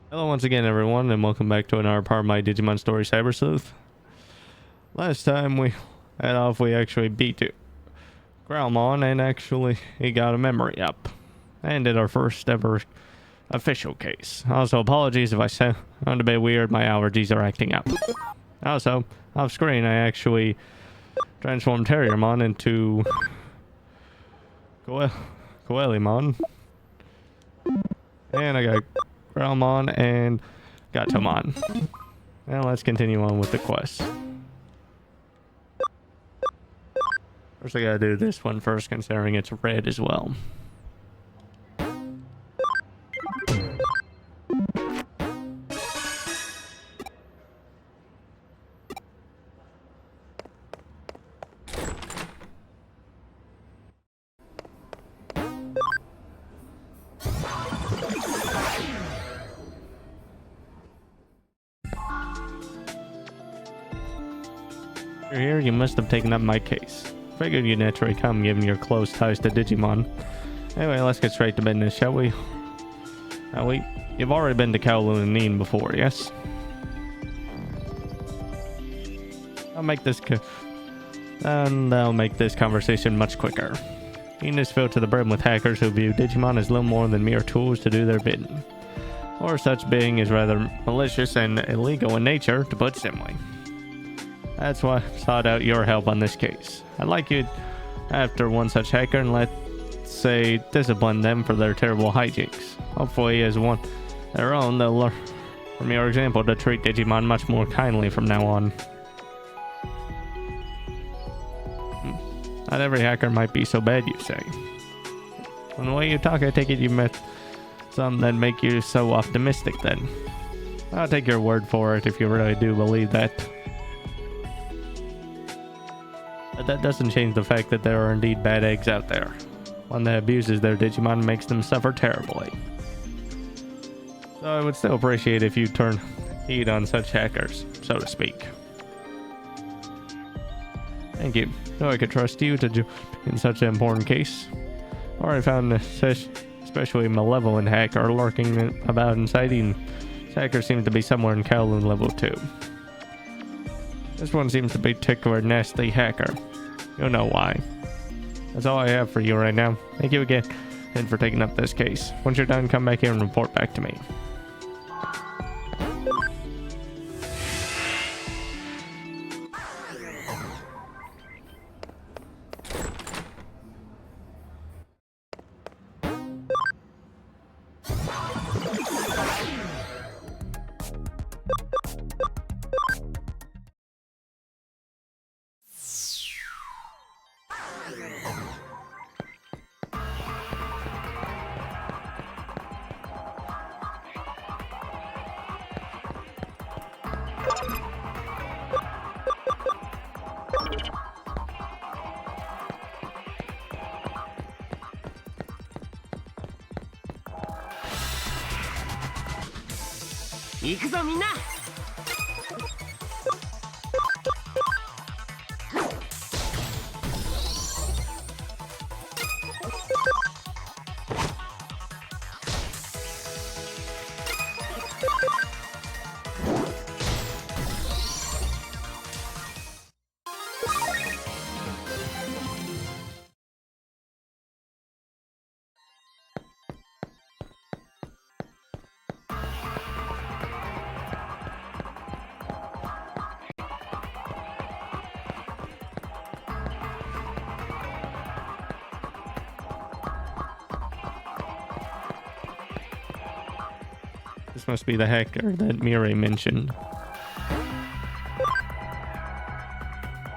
Hello once again everyone, and welcome back to another part of my Digimon story, Cyber Sleuth. Last time we actually beat Growlmon, and actually he got a memory up. And did our first ever official case. Also, apologies if I sound a bit weird, my allergies are acting up. Also, off screen I actually transformed Terriermon into Coelimon. And I got Growlmon and Gatomon. Now let's continue on with the quest. First I gotta do this one first, considering it's red as well. You're here, you must have taken up my case. Figured you'd naturally come given your close ties to Digimon. Anyway, let's get straight to business, shall we? You've already been to Kowloon and Neen before, yes? I'll make this conversation much quicker. Neen is filled to the brim with hackers who view Digimon as little more than mere tools to do their bidding. Or such being is rather malicious and illegal in nature, to put simply. That's why I sought out your help on this case. I'd like you after one such hacker and let's say discipline them for their terrible hijinks. Hopefully as one their own they'll learn from your example to treat Digimon much more kindly from now on. Not every hacker might be so bad, you say. From the way you talk, I take it you met some that make you so optimistic then. I'll take your word for it if you really do believe that. But that doesn't change the fact that there are indeed bad eggs out there. One that abuses their Digimon makes them suffer terribly. So I would still appreciate if you turn heat on such hackers, so to speak. Thank you. Know I could trust you to do in such an important case. Or I found an especially malevolent hacker lurking about inside Eden. This hacker seems to be somewhere in Kowloon level 2. This one seems to be a particular nasty hacker. You'll know why. That's all I have for you right now. Thank you again and for taking up this case. Once you're done, come back here and report back to me. This must be the hacker that Mirai mentioned.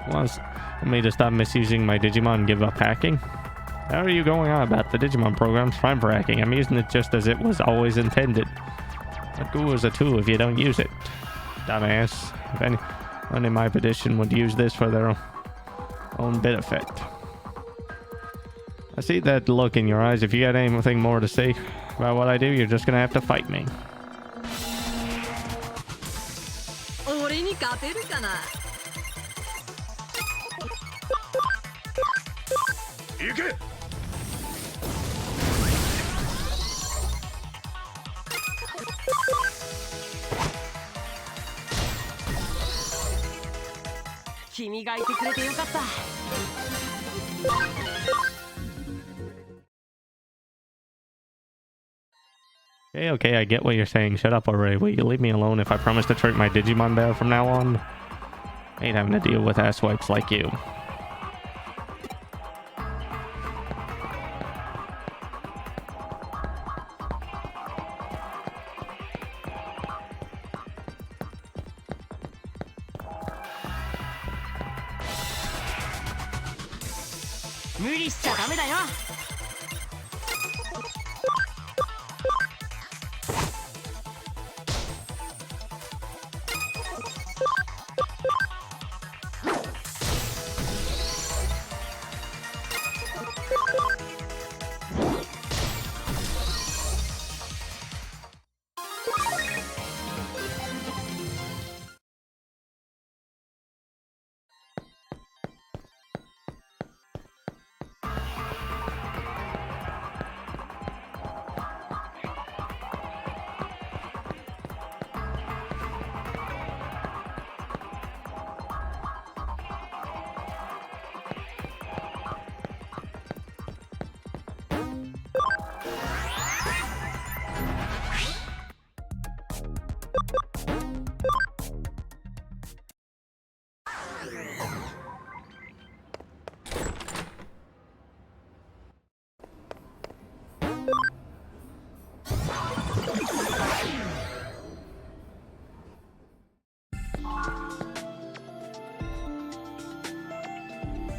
Wants me to stop misusing my Digimon and give up hacking? How are you going on about the Digimon program's fine for hacking? I'm using it just as it was always intended. What good is a tool if you don't use it? Dumbass. If anyone in my position would use this for their own benefit. I see that look in your eyes. If you got anything more to say about what I do, you're just gonna have to fight me. 君がいてくれてよかった。 Okay, I get what you're saying. Shut up already. Will you leave me alone if I promise to treat my Digimon better from now on? I ain't having to deal with asswipes like you.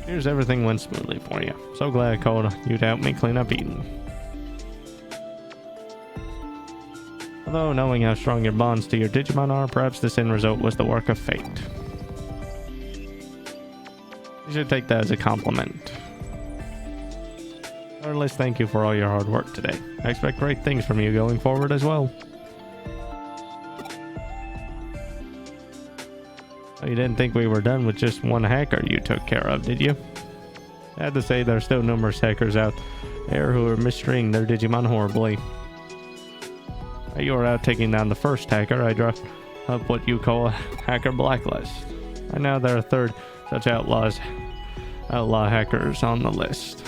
Here's everything went smoothly for you. So glad I called you to help me clean up Eden. Although knowing how strong your bonds to your Digimon are, perhaps this end result was the work of fate. You should take that as a compliment. Or at least thank you for all your hard work today. I expect great things from you going forward as well. Oh, you didn't think we were done with just one hacker you took care of, did you? I had to say there are still numerous hackers out there who are mistreating their Digimon horribly. While you were out taking down the first hacker, I dropped up what you call a hacker blacklist. And now there are third such outlaw hackers on the list.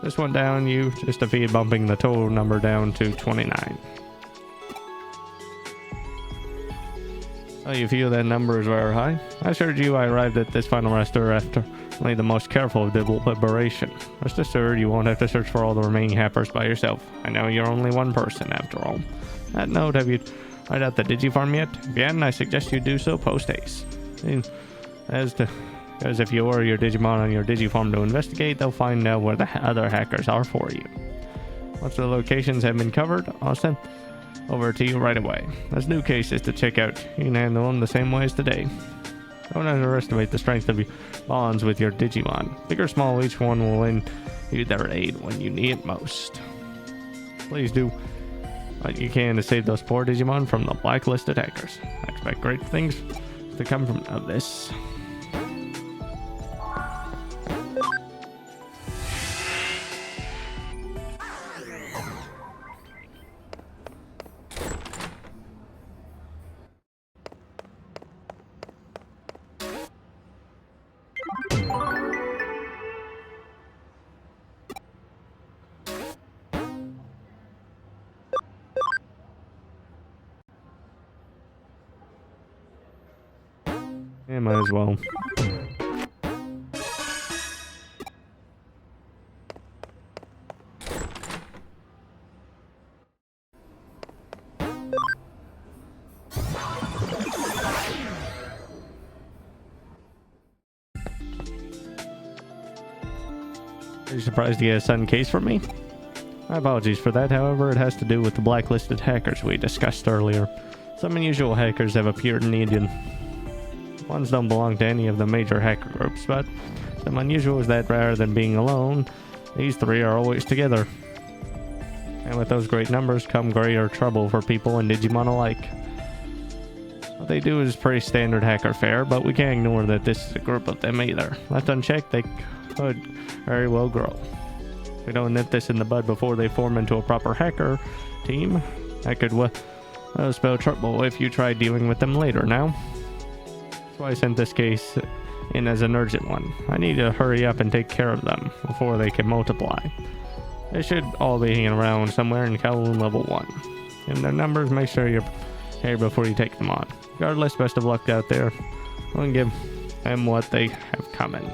This one down, you just defeated, bumping the total number down to 29. Oh, you feel that number is very high? I assured you I arrived at this final muster after only the most careful of deliberation. Rest assured you won't have to search for all the remaining hackers by yourself. I know you're only one person after all. That note, have you tried out the Digifarm yet? If you hadn't, I suggest you do so post-haste. Because if you order your Digimon on your Digifarm to investigate, they'll find out where the other hackers are for you. Once the locations have been covered, I'll send over to you right away. There's new cases to check out. You can handle them the same way as today. Don't underestimate the strength of your bonds with your Digimon. Big or small, each one will lend you their aid when you need it most. Please do what you can to save those poor Digimon from the blacklisted hackers. I expect great things to come from this. Yeah, might as well. Are you surprised to get a sudden case from me? My apologies for that, however, it has to do with the blacklisted hackers we discussed earlier. Some unusual hackers have appeared in Eden. Ones don't belong to any of the major hacker groups, but some unusual is that rather than being alone, these three are always together. And with those great numbers come greater trouble for people and Digimon alike. What they do is pretty standard hacker fare, but we can't ignore that this is a group of them either. Left unchecked, they could very well grow. If we don't nip this in the bud before they form into a proper hacker team, that could spell trouble if you try dealing with them later now. That's why I sent this case in as an urgent one. I need to hurry up and take care of them before they can multiply. They should all be hanging around somewhere in Kowloon level 1. And their numbers, make sure you're here before you take them on. Regardless, best of luck out there. We'll give them what they have coming.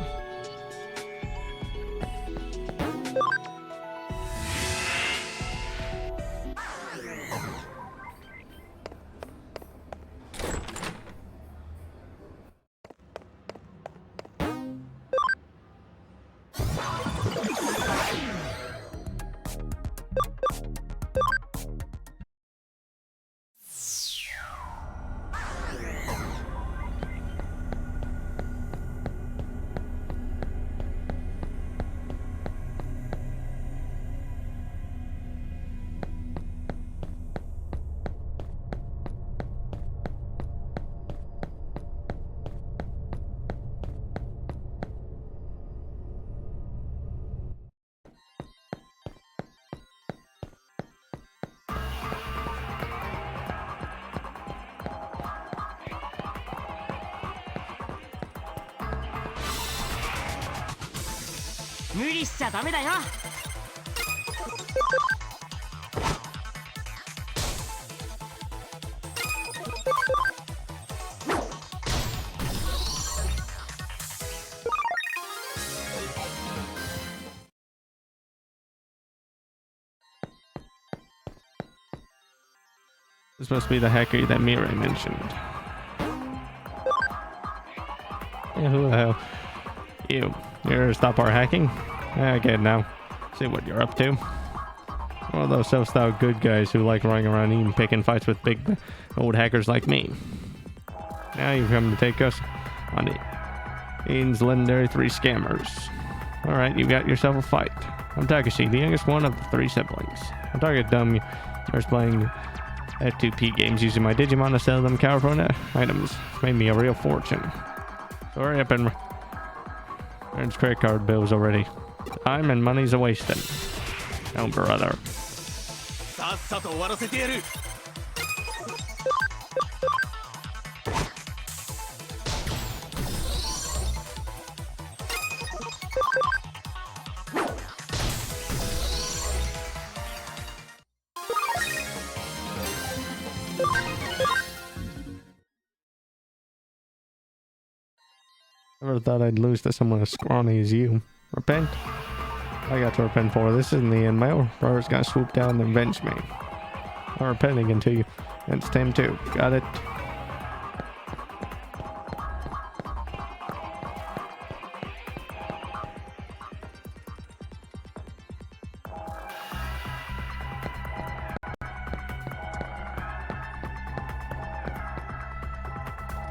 This must be the hacker that Mirai mentioned. Yeah, who the hell? You. You're here to stop our hacking? Yeah, I get it now. See what you're up to. One of those self-styled good guys who like running around and picking fights with big old hackers like me. Now you've come to take us on Eden's legendary 3 scammers. Alright, you got yourself a fight. I'm Takashi, the youngest one of the 3 siblings. I target dumb you're playing F2P games using my Digimon to sell them counterfeit items. It's made me a real fortune. So hurry up and earns credit card bills already. Time and money's a wasting. No, brother. Never thought I'd lose to someone as scrawny as you. Repent? I got to repent for this. Isn't the end. My old brother's gonna swoop down and avenge me. I'm repenting until you against him too. Got it?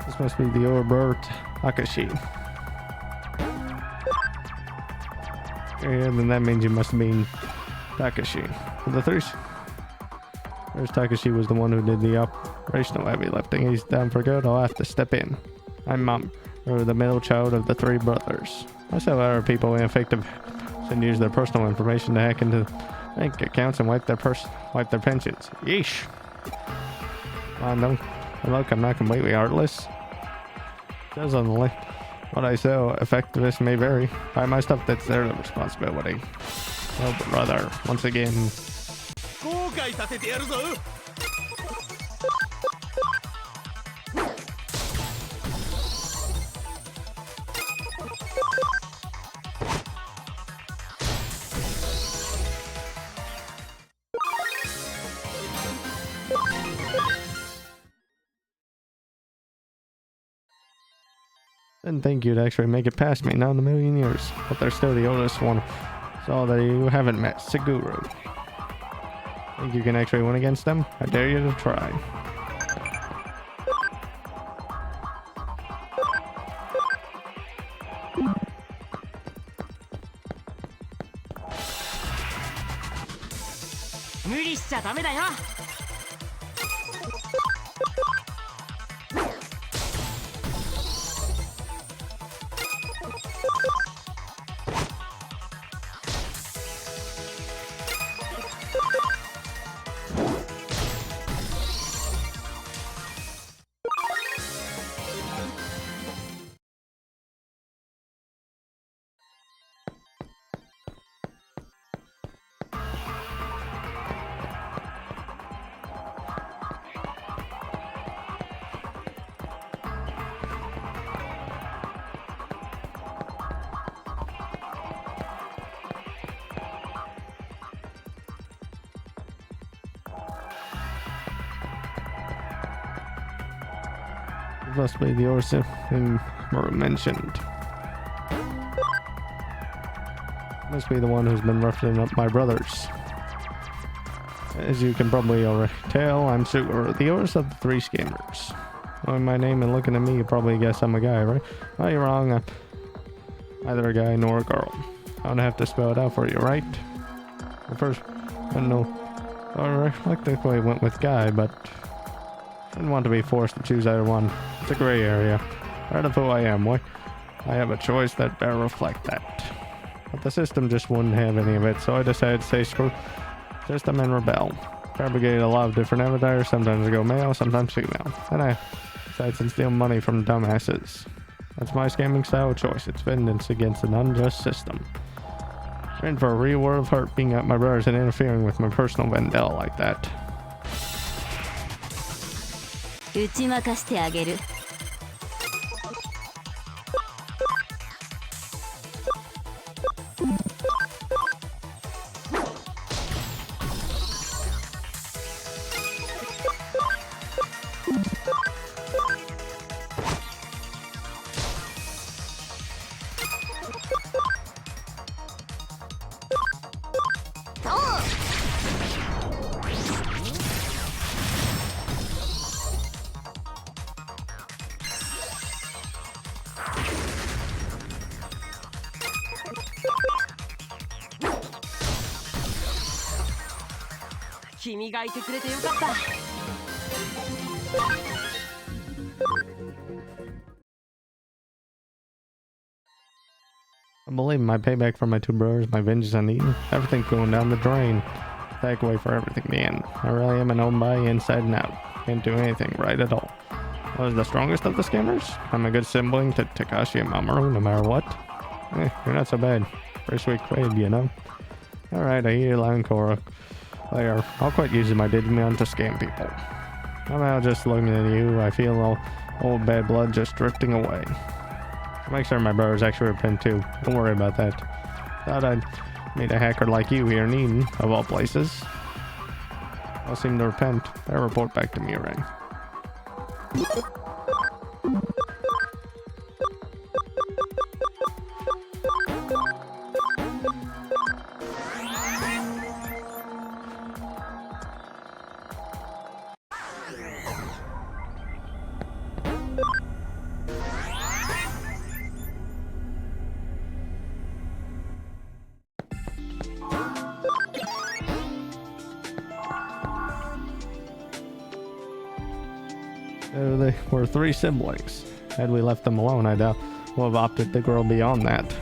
This must be the old brother Takashi. Yeah, then that means you must have been Takashi. For the 3. There's Takashi was the one who did the operational heavy lifting. He's down for good. I'll have to step in. I'm Mom, or the middle child of the 3 brothers. I saw other people ineffective and use their personal information to hack into bank accounts and wipe their pensions. Yeesh. No, look, I'm not completely heartless. It says on the left. What I sell, effectiveness may vary. Buy my stuff, that's their responsibility. Oh, brother, once again. Didn't think you'd actually make it past me, not in a million years. But there's still the oldest one. So that you haven't met, Suguru. Think you can actually win against them? I dare you to try. It must be the Orsa Maru mentioned. Must be the one who's been roughing up my brothers. As you can probably already tell, I'm Sugar, the oldest of the three scammers. Knowing my name and looking at me, you probably guess I'm a guy, right? Oh, you're wrong. I'm neither a guy nor a girl. I don't have to spell it out for you, right? At first, I don't know. I reluctantly went with guy, but I didn't want to be forced to choose either one. It's a gray area. Part of who I am. Why? I have a choice that better reflect that. But the system just wouldn't have any of it, so I decided to say screw system and rebel. Fabricated a lot of different avatars. Sometimes I go male, sometimes female. Then I decided to steal money from dumbasses. That's my scamming style of choice. It's vengeance against an unjust system. I'm in for a real world of hurt being at my brothers and interfering with my personal vendetta like that. 打ち負かしてあげる。君がいてくれてよかった。I believe my payback for my two brothers, my vengeance on Eden, everything's going down the drain. Back away for everything in the end. I really am an old body inside and out. Can't do anything right at all. I was the strongest of the scammers. I'm a good sibling to Takashi and Mamoru no matter what. You're not so bad. Pretty sweet kid, you know. Alright, I hear you loud and Cora. Later, I'll quit using my Digimon to scam people. I'm now just looking at you. I feel all old bad blood just drifting away. Make sure my brothers actually repent too. Don't worry about that. Thought I'd meet a hacker like you here in Eden, of all places. I'll seem to repent. Better report back to me, right? They were three siblings. Had we left them alone, I doubt we'll have opted to grow beyond that.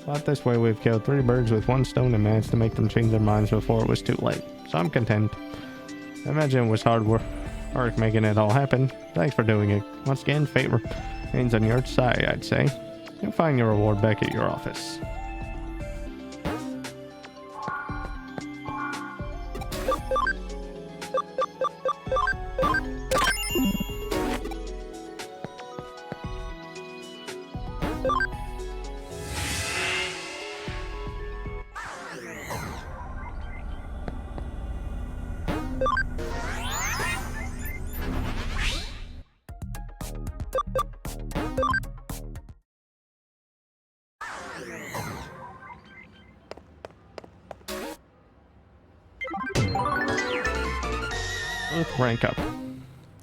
But this way we've killed three birds with one stone and managed to make them change their minds before it was too late. So I'm content. I imagine it was hard work making it all happen. Thanks for doing it. Once again, fate remains on your side, I'd say. You'll find your reward back at your office. Sleuth rank up.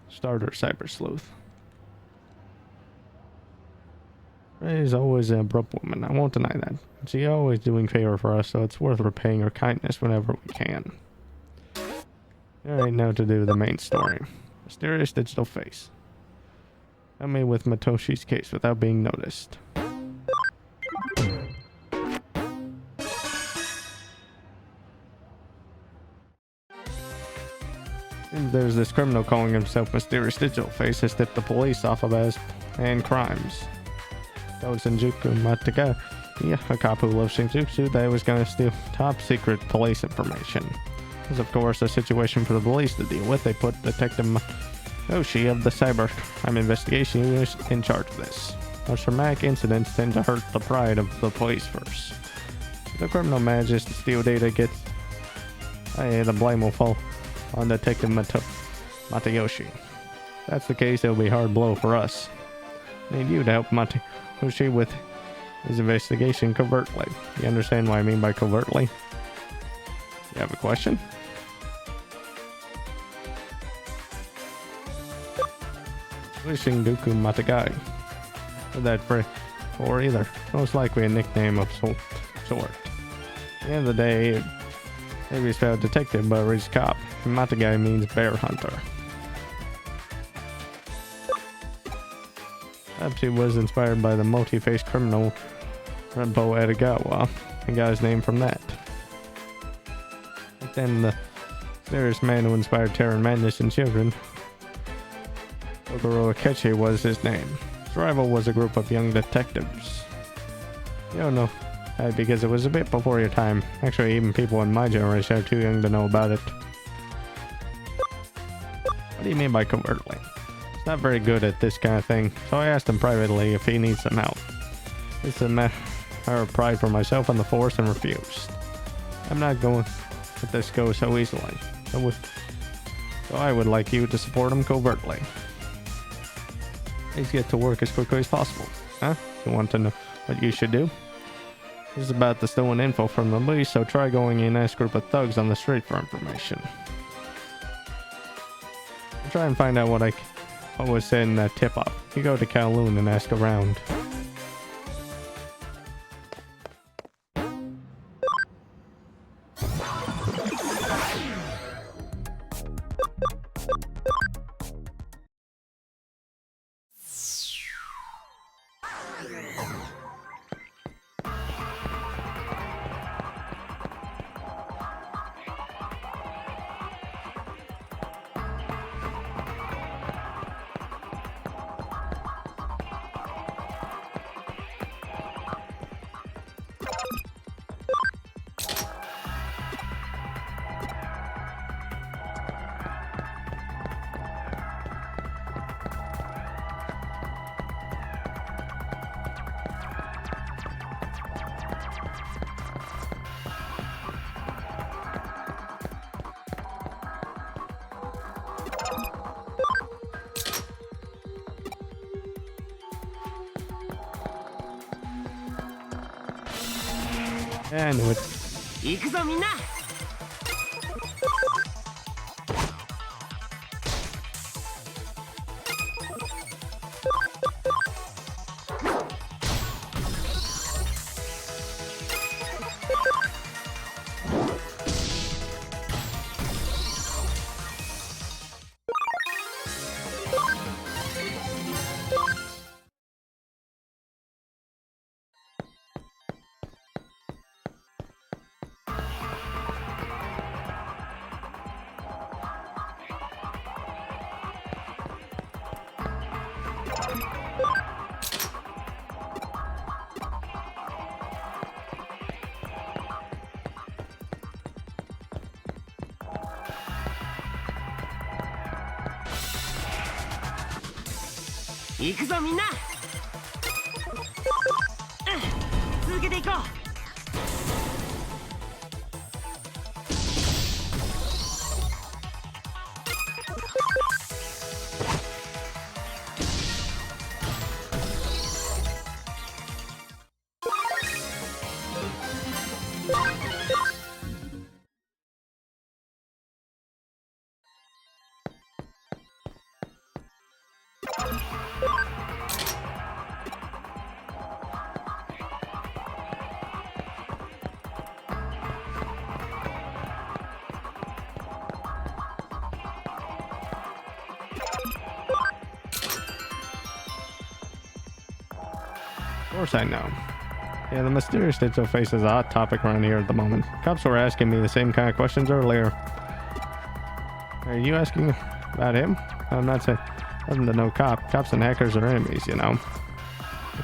Starter Cyber Sleuth. Ray's always an abrupt woman, I won't deny that. She's always doing favor for us, so it's worth repaying her kindness whenever we can. There ain't no to do the main story. Mysterious digital face. Help me with Matoshi's case without being noticed. There's this criminal calling himself Mysterious Digital Face has tipped the police off of us and crimes. Told Shinjuku Mataga, a cop who loves Shinjuku, that he was going to steal top secret police information. This is of course a situation for the police to deal with. They put Detective Oshi of the Cybercrime Investigation Unit in charge of this. Those traumatic incidents tend to hurt the pride of the police force. If the criminal manages to steal data, the blame will fall on Detective Matayoshi. If that's the case, it'll be a hard blow for us. I need you to help Matayoshi with his investigation covertly. You understand what I mean by covertly? You have a question? Wishing Duku Matagai. Heard that for either. Most likely a nickname of sort. At the end of the day, maybe he's a detective, but he's a cop. And Matagai means bear hunter. Perhaps he was inspired by the multi-faced criminal Renpo Edogawa and got his name from that. But then the serious man who inspired terror and madness in children, Ogoro Akechi, was his name. His rival was a group of young detectives. You don't know that because it was a bit before your time. Actually, even people in my generation are too young to know about it. What do you mean by covertly? He's not very good at this kind of thing, so I asked him privately if he needs some help. It's a matter of pride for myself and the force, and refused. I'm not going to let this go so easily. So I would like you to support him covertly. Please get to work as quickly as possible. Huh? You want to know what you should do? This is about the stolen info from the police, so try going in and ask a group of thugs on the street for information. I'll try and find out what was said in that tip-off. You go to Kowloon and ask around. I knew it. 行くぞみんな。行くぞみんな。続けていこう。Of course I know. Yeah, the mysterious digital face is a hot topic around here at the moment. Cops were asking me the same kind of questions earlier. Are you asking about him? I'm not saying nothing to no cop. Cops and hackers are enemies, you know.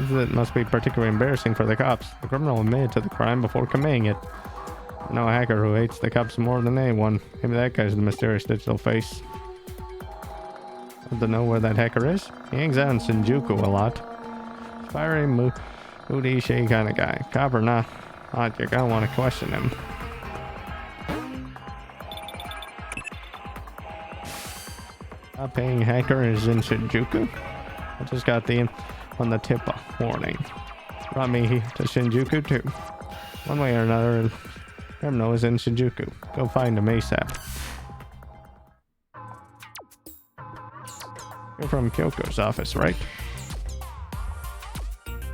It must be particularly embarrassing for the cops. The criminal admitted to the crime before committing it. I know a hacker who hates the cops more than anyone. Maybe that guy's the mysterious digital face. I want to know where that hacker is. He hangs out in Shinjuku a lot. Fiery, moody, shady kind of guy. Cop or not, you're gonna want to question him. Not paying hacker is in Shinjuku. I just got the on the tip warning. Brought me to Shinjuku too. One way or another, criminal is in Shinjuku. Go find him ASAP. You're from Kyoko's office, right?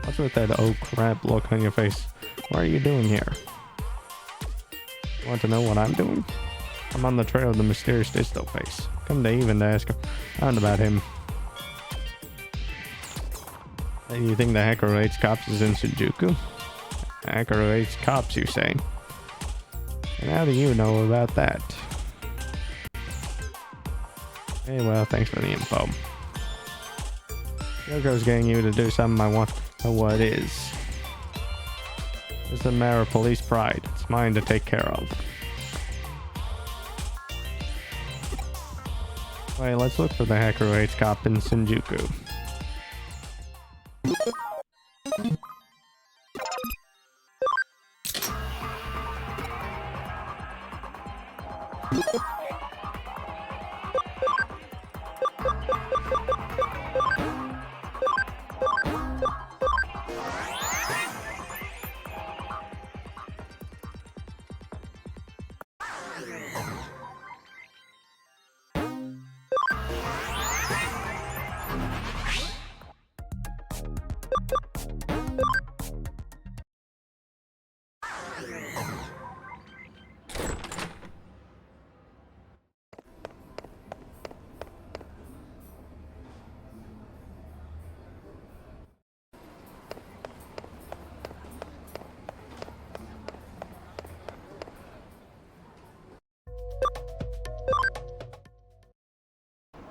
What's with that oh crap look on your face? What are you doing here? Want to know what I'm doing? I'm on the trail of the mysterious distal face. Come to even to ask around about him. And you think the hacker who hates cops is in Shinjuku? Hacker who hates cops, you say? And how do you know about that? Hey, well, thanks for the info. Yoko's getting you to do something I want to know what it is. It's a matter of police pride. It's mine to take care of. Wait, let's look for the hacker who hates cop in Shinjuku.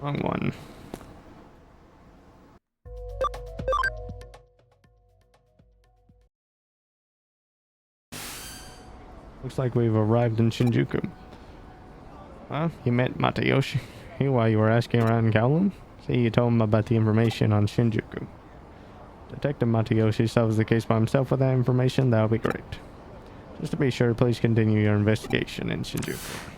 Wrong one. Looks like we've arrived in Shinjuku. Huh? You met Matayoshi while you were asking around in Kowloon? See, you told him about the information on Shinjuku. Detective Matayoshi solves the case by himself with that information. That'll be great. Just to be sure, please continue your investigation in Shinjuku.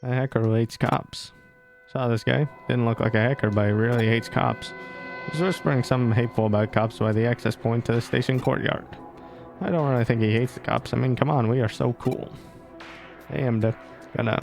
A hacker who hates cops. Saw this guy. Didn't look like a hacker, but he really hates cops. He's whispering something hateful about cops by the access point to the station courtyard. I don't really think he hates the cops. I mean, come on, we are so cool. Hey, I'm gonna...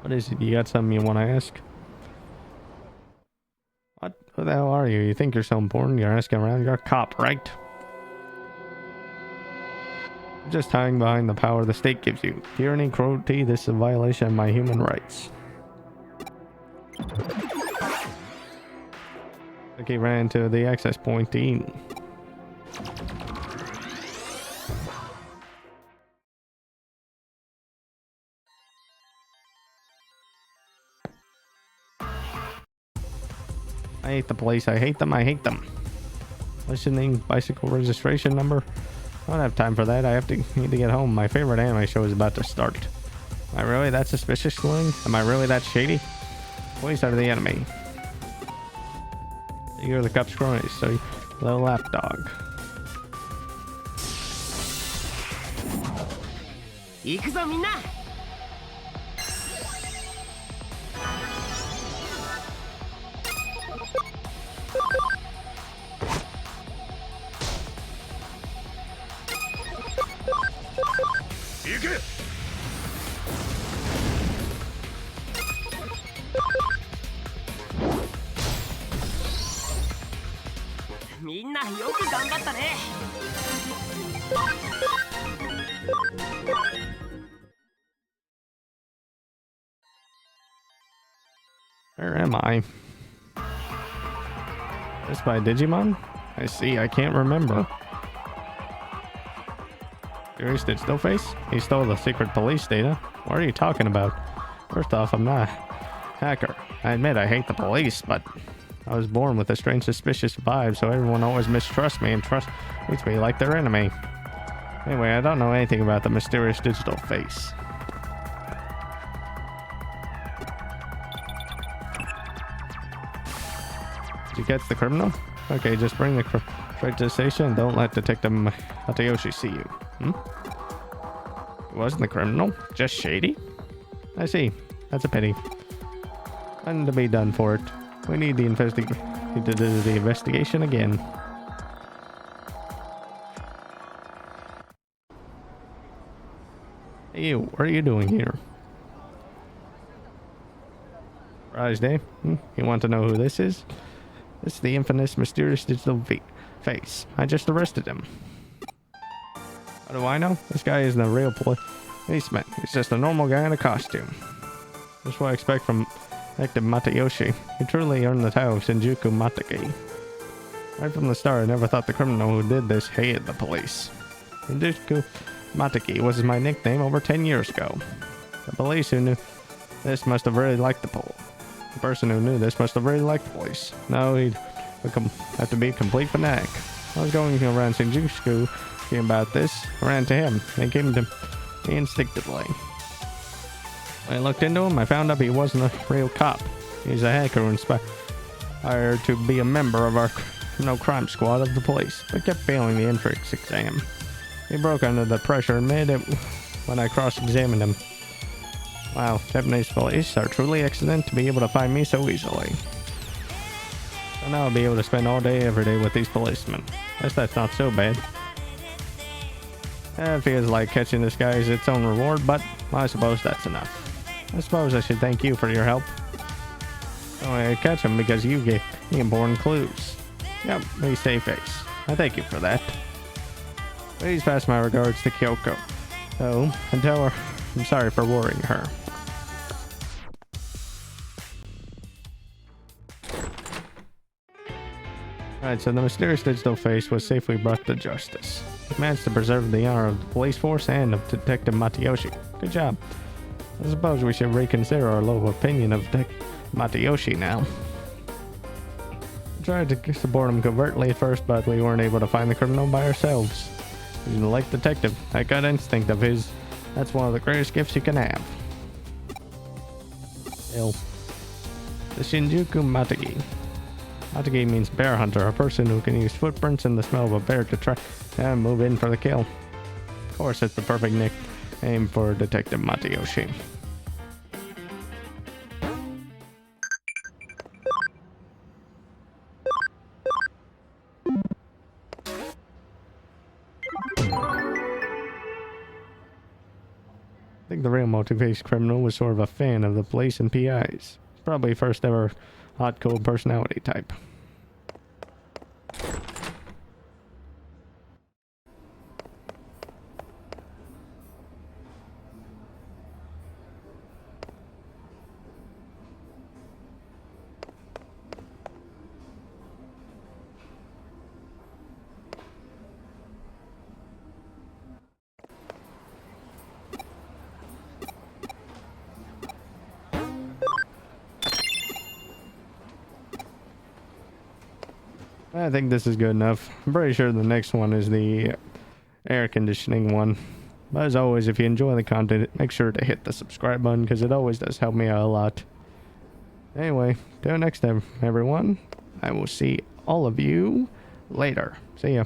What is it? You got something you want to ask? What? Who the hell are you? You think you're so important? You're asking around? You're a cop, right? You're just hiding behind the power the state gives you. Tyranny, cruelty, this is a violation of my human rights. Like he ran to the access point to eat. I hate the police. I hate them. I hate them. Listening, bicycle registration number. I don't have time for that. Need to get home. My favorite anime show is about to start. Am I really that suspicious, Swing? Am I really that shady? Police are the enemy. You're the cop's cronies, so you little lapdog. 行くぞみんな。行け。みんなよく頑張ったね。Where am I? This by Digimon? I see, I can't remember. Serious Digital Face? He stole the secret police data? What are you talking about? First off, I'm not a hacker. I admit I hate the police, but I was born with a strange suspicious vibe, so everyone always mistrusts me and treats me like their enemy. Anyway, I don't know anything about the mysterious Digital Face. Did you catch the criminal? Okay, just bring the straight to the station and don't let Detective Matayoshi see you. It wasn't the criminal, just shady? I see. That's a pity. Nothing to be done for it. We need the investigation again. Hey, what are you doing here? Surprise day? You want to know who this is? This is the infamous, mysterious Digital Face. I just arrested him. How do I know? This guy isn't a real policeman. He's just a normal guy in a costume. That's what I expect from Detective Matayoshi. He truly earned the title of Shinjuku Matagi. Right from the start, I never thought the criminal who did this hated the police. Shinjuku Matagi was my nickname over 10 years ago. The police who knew this must have really liked the police. The person who knew this must have really liked the police. No, he'd have to be a complete fanatic. I was going around Shinjuku talking about this. I ran to him. They came to me instinctively. When I looked into him, I found out he wasn't a real cop. He's a hacker who inspired to be a member of our criminal crime squad of the police, but kept failing the entrance exam. He broke under the pressure and made it when I cross-examined him. Wow, Japanese police are truly excellent to be able to find me so easily. So now I'll be able to spend all day every day with these policemen. Guess that's not so bad. It feels like catching this guy is its own reward, but I suppose that's enough. I suppose I should thank you for your help. Oh, I catch him because you gave me important clues. Yep, we stay face. I thank you for that. Please pass my regards to Kyoko. Oh, and tell her I'm sorry for worrying her. Alright, so the mysterious Digital Face was safely brought to justice. He managed to preserve the honor of the police force and of Detective Matayoshi. Good job. I suppose we should reconsider our low opinion of Matayoshi now. We tried to support him covertly at first, but we weren't able to find the criminal by ourselves. He's like Detective. That gut instinct of his, that's one of the greatest gifts you can have. Ill. The Shinjuku Matagi. Matagi means bear hunter, a person who can use footprints and the smell of a bear to try and move in for the kill. Of course, it's the perfect nickname for Detective Matayoshi. I think the real motivated criminal was sort of a fan of the police and PIs. Probably first ever hot cold personality type. I think this is good enough. I'm pretty sure the next one is the air conditioning one. But as always, if you enjoy the content, make sure to hit the subscribe button because it always does help me out a lot. Anyway, till next time, everyone. I will see all of you later. See ya.